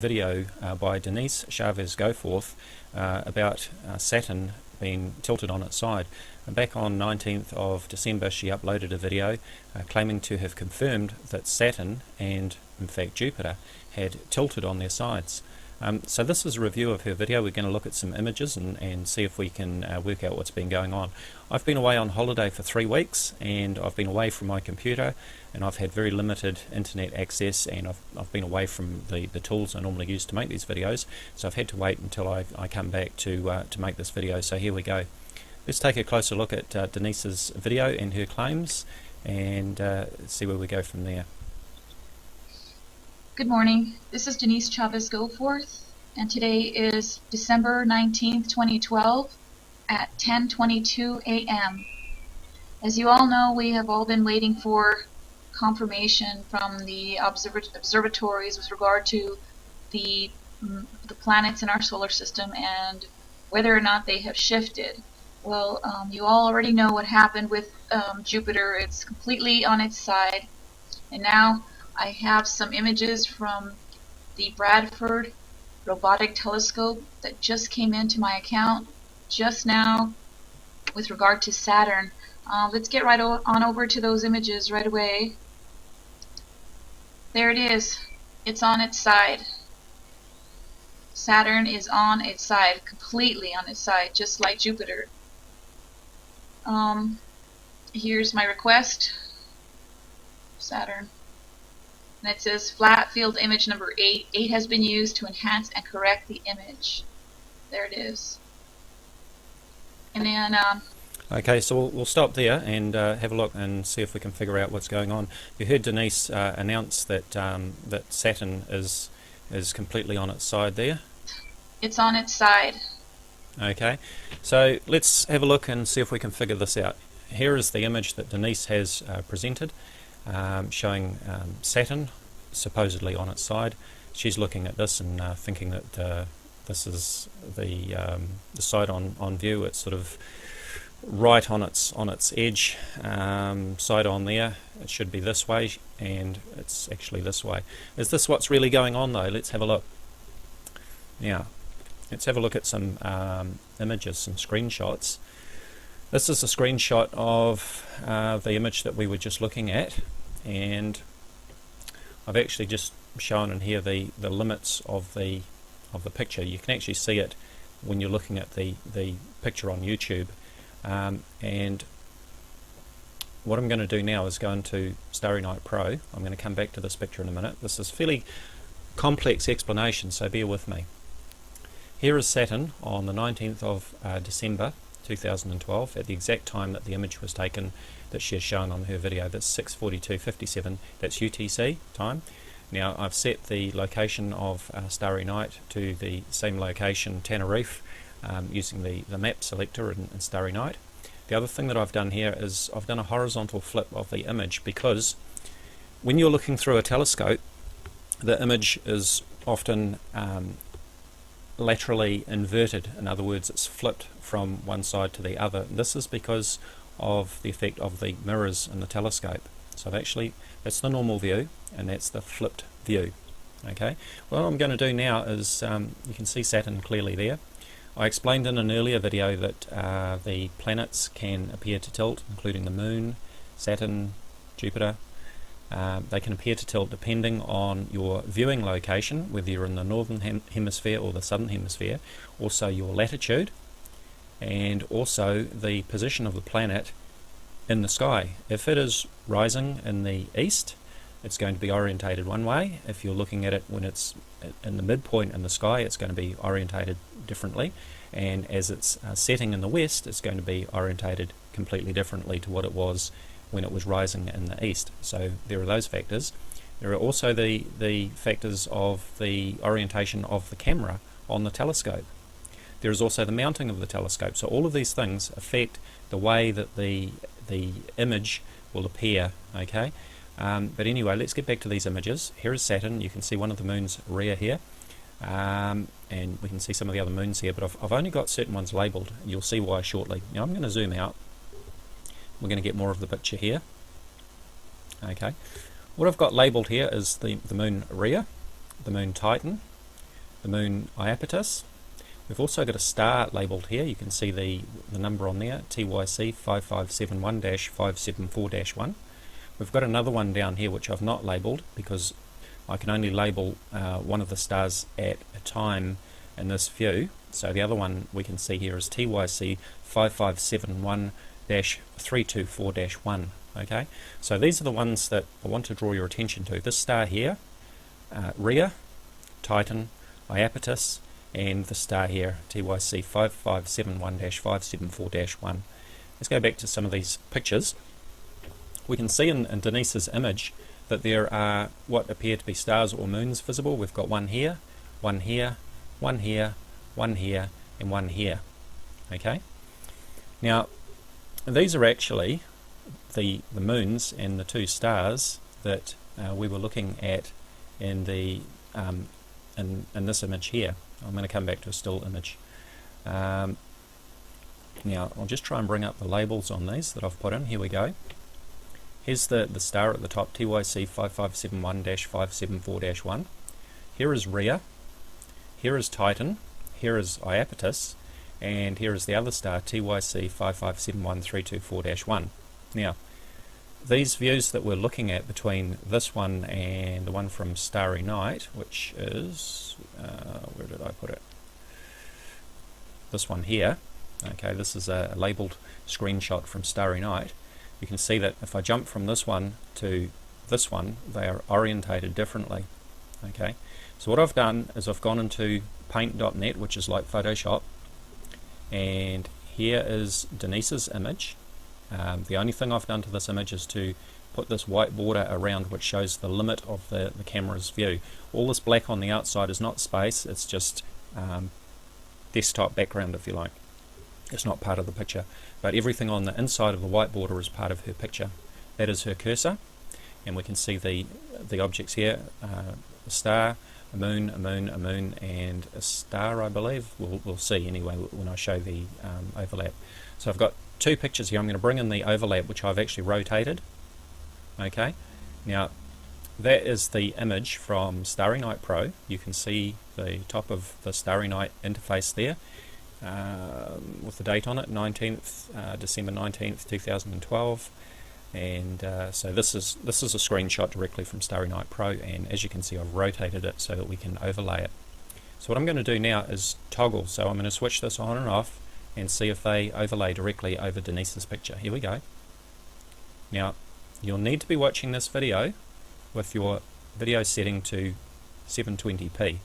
Video by Denise Chavez-Goforth about Saturn being tilted on its side. And back on 19th of December she uploaded a video claiming to have confirmed that Saturn and in fact Jupiter had tilted on their sides. So this is a review of her video. We're going to look at some images and see if we can work out what's been going on. I've been away on holiday for 3 weeks and I've been away from my computer and I've had very limited internet access, and I've been away from the tools I normally use to make these videos, so I've had to wait until I come back to make this video. So here we go. Let's take a closer look at Denise's video and her claims and see where we go from there. Good morning, this is Denise Chavez-Goforth, and today is December 19th, 2012 at 10:22 a.m. As you all know, we have all been waiting for confirmation from the observatories with regard to the planets in our solar system and whether or not they have shifted. Well, you all already know what happened with Jupiter. It's completely on its side, and now I have some images from the Bradford robotic telescope that just came into my account just now with regard to Saturn. Let's get right on over to those images right away. There it is. It's on its side. Saturn is on its side, completely on its side, just like Jupiter. Here's my request. Saturn. And it says flat field image number 8. 8 has been used to enhance and correct the image. There it is. And then Okay, so we'll stop there and have a look and see if we can figure out what's going on. You heard Denise announce that that Saturn is completely on its side there. It's on its side. Okay, so let's have a look and see if we can figure this out. Here is the image that Denise has presented, showing Saturn supposedly on its side. She's looking at this and thinking that this is the side on view. It's sort of right on its edge, side on there. It should be this way, and it's actually this way. Is this what's really going on though? Let's have a look. Now, let's have a look at some images, some screenshots. This is a screenshot of the image that we were just looking at, and I've actually just shown in here the limits of the picture. You can actually see it when you're looking at the picture on YouTube. And what I'm going to do now is go into Starry Night Pro. I'm going to come back to this picture in a minute. This is fairly complex explanation, so bear with me. Here is Saturn on the 19th of December 2012 at the exact time that the image was taken that she has shown on her video. That's 6:42:57. That's UTC time. Now I've set the location of Starry Night to the same location, Tenerife, using the map selector in Starry Night. The other thing that I've done here is I've done a horizontal flip of the image, because when you're looking through a telescope, the image is often laterally inverted. In other words, it's flipped from one side to the other. This is because of the effect of the mirrors in the telescope. So actually, that's the normal view, and that's the flipped view. Okay. What I'm going to do now is you can see Saturn clearly there. I explained in an earlier video that the planets can appear to tilt, including the Moon, Saturn, Jupiter. They can appear to tilt depending on your viewing location, whether you're in the northern hemisphere or the southern hemisphere, also your latitude, and also the position of the planet in the sky. If it is rising in the east, it's going to be orientated one way. If you're looking at it when it's in the midpoint in the sky, it's going to be orientated differently, and as it's setting in the west, it's going to be orientated completely differently to what it was when it was rising in the east. So there are those factors. There are also the factors of the orientation of the camera on the telescope. There is also the mounting of the telescope. So all of these things affect the way that the image will appear. Okay. But anyway, let's get back to these images. Here is Saturn. You can see one of the moon's rear here, and we can see some of the other moons here, but I've only got certain ones labelled, and you'll see why shortly. Now I'm going to zoom out. We're going to get more of the picture here. Okay, what I've got labelled here is the moon rear, the moon Titan, the moon Iapetus. We've also got a star labelled here. You can see the number on there, TYC 5571-574-1. We've got another one down here which I've not labelled because I can only label one of the stars at a time in this view. So the other one we can see here is TYC 5571-324-1. Okay, so these are the ones that I want to draw your attention to. This star here, Rhea, Titan, Iapetus, and the star here, TYC 5571-574-1. Let's go back to some of these pictures. We can see in Denise's image that there are what appear to be stars or moons visible. We've got one here, one here, one here, one here, and one here. Okay. Now, these are actually the moons and the two stars that we were looking at in the in this image here. I'm going to come back to a still image. Now, I'll just try and bring up the labels on these that I've put in. Here we go. Here's the star at the top, TYC 5571-574-1. Here is Rhea. Here is Titan. Here is Iapetus. And here is the other star, TYC 5571-324-1. Now, these views that we're looking at between this one and the one from Starry Night, which is, where did I put it? This one here. Okay, this is a labelled screenshot from Starry Night. You can see that if I jump from this one to this one, they are orientated differently. Okay, so what I've done is I've gone into paint.net, which is like Photoshop, and here is Denise's image. The only thing I've done to this image is to put this white border around which shows the limit of the camera's view. All this black on the outside is not space, it's just desktop background, if you like. It's not part of the picture, but everything on the inside of the white border is part of her picture. That is her cursor, and we can see the objects here, a star, a moon, a moon, a moon, and a star, I believe. We'll see anyway when I show the overlap. So I've got two pictures here. I'm going to bring in the overlap, which I've actually rotated. Okay, now that is the image from Starry Night Pro. You can see the top of the Starry Night interface there with the date on it, 19th December 19th 2012, and so this is a screenshot directly from Starry Night Pro, and as you can see I've rotated it so that we can overlay it. So what I'm going to do now is toggle, so I'm going to switch this on and off and see if they overlay directly over Denise's picture. Here we go. Now you'll need to be watching this video with your video setting to 720p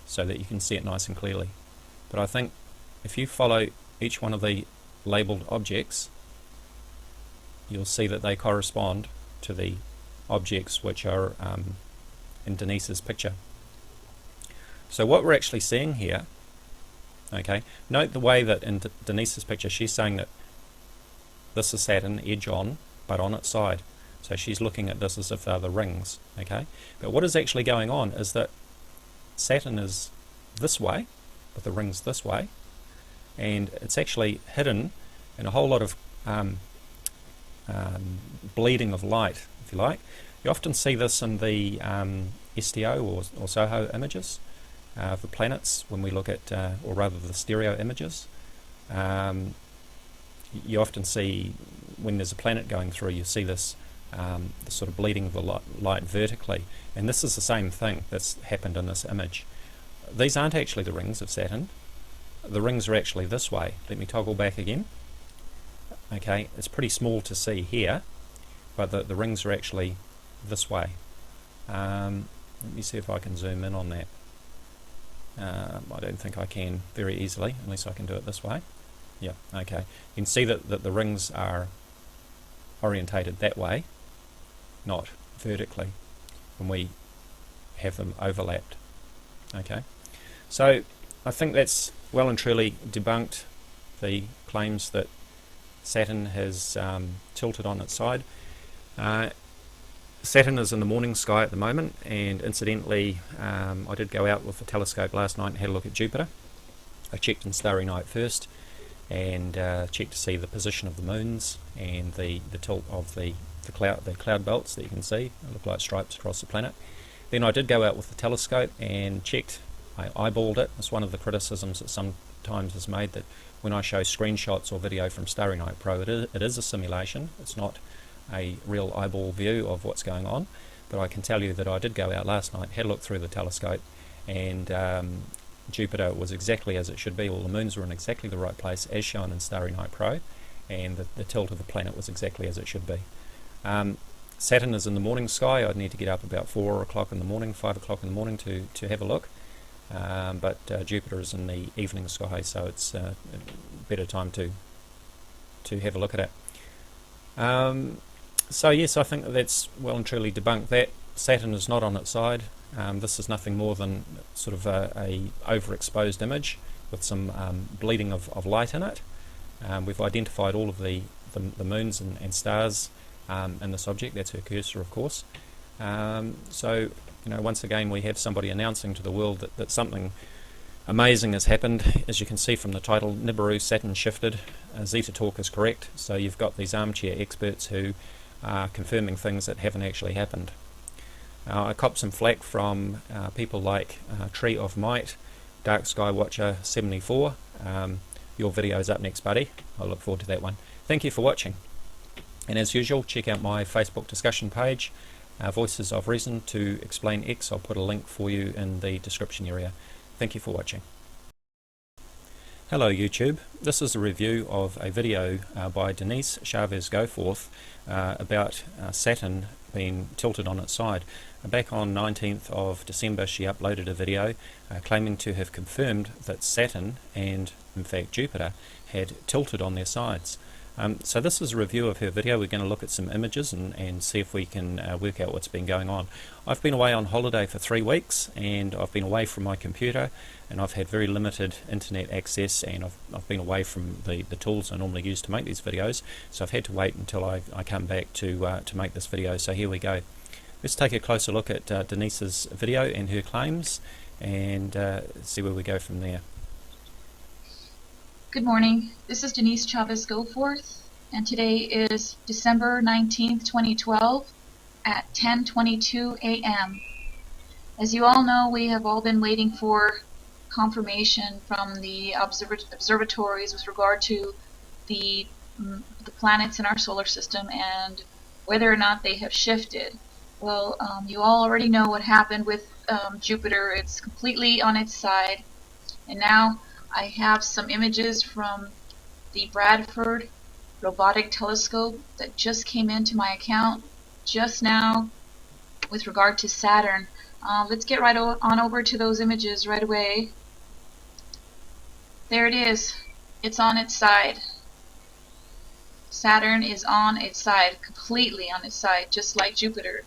so that you can see it nice and clearly, but I think if you follow each one of the labelled objects, you'll see that they correspond to the objects which are in Denise's picture. So what we're actually seeing here, okay, note the way that in Denise's picture she's saying that this is Saturn edge on, but on its side. So she's looking at this as if they're the rings, okay? But what is actually going on is that Saturn is this way, with the rings this way, and it's actually hidden in a whole lot of bleeding of light, if you like. You often see this in the STO or SOHO images for planets when we look at, or rather the stereo images. You often see when there's a planet going through, you see this the sort of bleeding of the light vertically, and this is the same thing that's happened in this image. These aren't actually the rings of Saturn. The rings are actually this way. Let me toggle back again. Okay, it's pretty small to see here, but the rings are actually this way. Let me see if I can zoom in on that. I don't think I can very easily, unless I can do it this way. Yeah, okay. You can see that the rings are orientated that way, not vertically, when we have them overlapped. Okay, so I think that's well and truly debunked the claims that Saturn has tilted on its side. Saturn is in the morning sky at the moment, and incidentally I did go out with the telescope last night and had a look at Jupiter. I checked in Starry Night first and checked to see the position of the moons and the tilt of the cloud belts that you can see. They look like stripes across the planet. Then I did go out with the telescope and checked I eyeballed it. It's one of the criticisms that sometimes is made, that when I show screenshots or video from Starry Night Pro, it is a simulation. It's not a real eyeball view of what's going on. But I can tell you that I did go out last night, had a look through the telescope, and Jupiter was exactly as it should be. All the moons were in exactly the right place as shown in Starry Night Pro, and the tilt of the planet was exactly as it should be. Saturn is in the morning sky. I'd need to get up about 4 o'clock in the morning, 5 o'clock in the morning to have a look. But Jupiter is in the evening sky, so it's a better time to have a look at it. So yes, I think that's well and truly debunked that. Saturn is not on its side. This is nothing more than sort of a overexposed image with some bleeding of light in it. We've identified all of the moons and stars in this object. That's her cursor, of course. So, once again, we have somebody announcing to the world that something amazing has happened. As you can see from the title, Nibiru Saturn shifted. Zeta Talk is correct. So you've got these armchair experts who are confirming things that haven't actually happened. I copped some flack from people like Tree of Might, Dark Sky Watcher 74. Your video's up next, buddy. I look forward to that one. Thank you for watching. And as usual, check out my Facebook discussion page, Voices of Reason to Explain X. I'll put a link for you in the description area. Thank you for watching. Hello YouTube. This is a review of a video by Denise Chavez-Goforth about Saturn being tilted on its side. Back on 19th of December she uploaded a video claiming to have confirmed that Saturn and in fact Jupiter had tilted on their sides. So this is a review of her video. We're going to look at some images and see if we can work out what's been going on. I've been away on holiday for 3 weeks, and I've been away from my computer, and I've had very limited internet access, and I've been away from the tools I normally use to make these videos, so I've had to wait until I come back to make this video. So here we go. Let's take a closer look at Denise's video and her claims, and see where we go from there. Good morning. This is Denise Chavez-Goforth, and today is December 19th, 2012 at 10:22 a.m. As you all know, we have all been waiting for confirmation from the observatories with regard to the planets in our solar system and whether or not they have shifted. Well, you all already know what happened with Jupiter. It's completely on its side, and now I have some images from the Bradford robotic telescope that just came into my account just now with regard to Saturn. Let's get right on over to those images right away. There it is. It's on its side. Saturn is on its side, completely on its side, just like Jupiter.